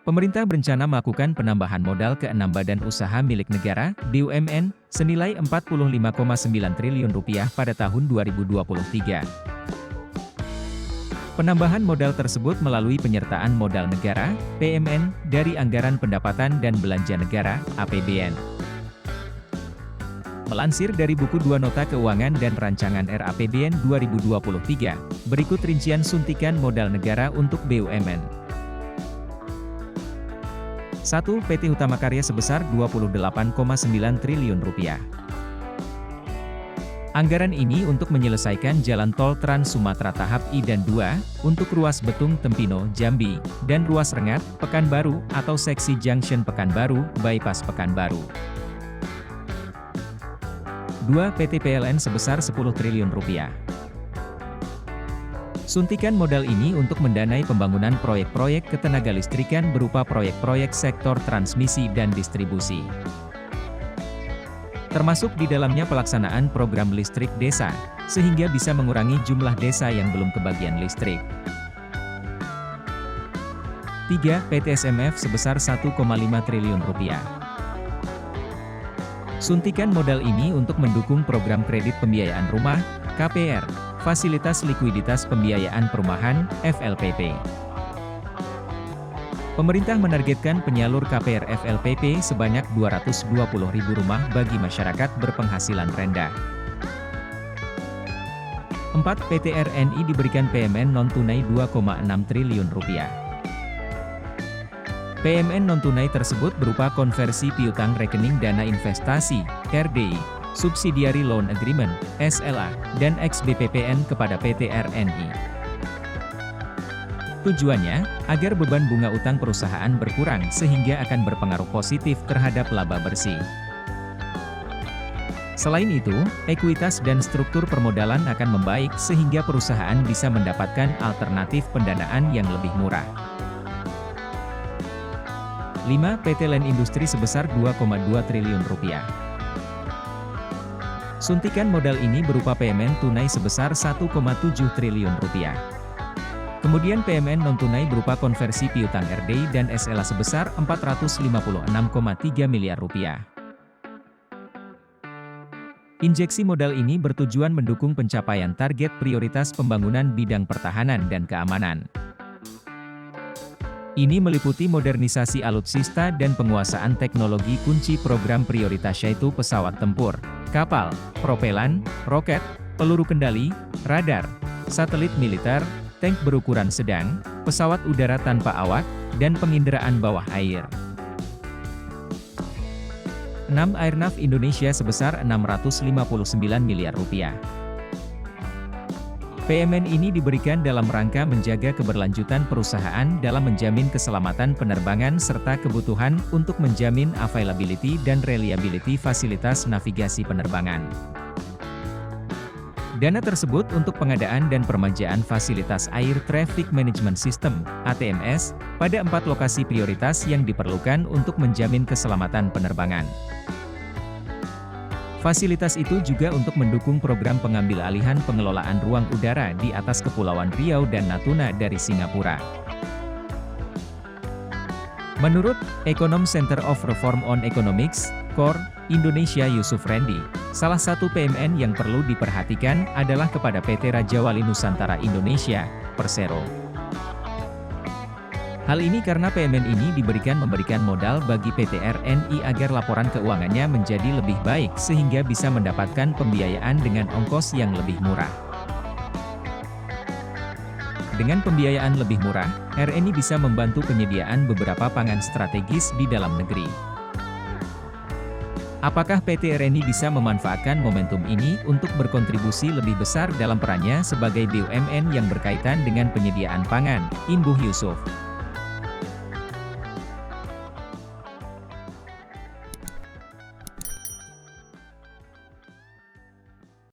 Pemerintah berencana melakukan penambahan modal ke 6 badan usaha milik negara (BUMN) senilai Rp45,9 triliun pada tahun 2023. Penambahan modal tersebut melalui penyertaan modal negara (PMN) dari Anggaran Pendapatan dan Belanja Negara (APBN). Melansir dari buku 2 Nota Keuangan dan Rancangan RAPBN 2023, berikut rincian suntikan modal negara untuk BUMN. 1. PT Hutama Karya sebesar Rp28,9 triliun. Anggaran ini untuk menyelesaikan jalan tol Trans Sumatera tahap I dan II, untuk ruas Betung Tempino, Jambi, dan ruas Rengat, Pekanbaru, atau seksi Junction Pekanbaru, Bypass Pekanbaru. 2. PT PLN sebesar Rp10 triliun. Suntikan modal ini untuk mendanai pembangunan proyek-proyek ketenagalistrikan berupa proyek-proyek sektor transmisi dan distribusi. Termasuk di dalamnya pelaksanaan program listrik desa, sehingga bisa mengurangi jumlah desa yang belum kebagian listrik. 3. PT SMF sebesar Rp1,5 triliun. Suntikan modal ini untuk mendukung program kredit pembiayaan rumah, KPR, Fasilitas Likuiditas Pembiayaan Perumahan, FLPP. Pemerintah menargetkan penyalur KPR FLPP sebanyak 220.000 rumah bagi masyarakat berpenghasilan rendah. 4. PT RNI diberikan PMN non-tunai Rp2,6 triliun. PMN non-tunai tersebut berupa konversi piutang rekening dana investasi, RDI, Subsidiary Loan Agreement, SLA, dan ex-BPPN kepada PT RNI. Tujuannya, agar beban bunga utang perusahaan berkurang sehingga akan berpengaruh positif terhadap laba bersih. Selain itu, ekuitas dan struktur permodalan akan membaik sehingga perusahaan bisa mendapatkan alternatif pendanaan yang lebih murah. 5. PT LAN Industri sebesar Rp2,2 triliun. Suntikan modal ini berupa PMN tunai sebesar Rp1,7 triliun. Kemudian PMN non-tunai berupa konversi piutang RDI dan SLA sebesar Rp456,3 miliar. Injeksi modal ini bertujuan mendukung pencapaian target prioritas pembangunan bidang pertahanan dan keamanan. Ini meliputi modernisasi alutsista dan penguasaan teknologi kunci program prioritas yaitu pesawat tempur, kapal, propelan, roket, peluru kendali, radar, satelit militer, tank berukuran sedang, pesawat udara tanpa awak, dan penginderaan bawah air. 6. Airnav Indonesia sebesar Rp659 miliar. PMN ini diberikan dalam rangka menjaga keberlanjutan perusahaan dalam menjamin keselamatan penerbangan serta kebutuhan untuk menjamin availability dan reliability fasilitas navigasi penerbangan. Dana tersebut untuk pengadaan dan permajaan fasilitas Air Traffic Management System, ATMS, pada 4 lokasi prioritas yang diperlukan untuk menjamin keselamatan penerbangan. Fasilitas itu juga untuk mendukung program pengambil alihan pengelolaan ruang udara di atas Kepulauan Riau dan Natuna dari Singapura. Menurut Ekonom Center of Reform on Economics, KOR, Indonesia Yusuf Randy, salah satu PMN yang perlu diperhatikan adalah kepada PT Raja Wali Nusantara Indonesia, Persero. Hal ini karena PMN ini memberikan modal bagi PT RNI agar laporan keuangannya menjadi lebih baik sehingga bisa mendapatkan pembiayaan dengan ongkos yang lebih murah. Dengan pembiayaan lebih murah, RNI bisa membantu penyediaan beberapa pangan strategis di dalam negeri. Apakah PT RNI bisa memanfaatkan momentum ini untuk berkontribusi lebih besar dalam perannya sebagai BUMN yang berkaitan dengan penyediaan pangan? Imbuh Yusuf.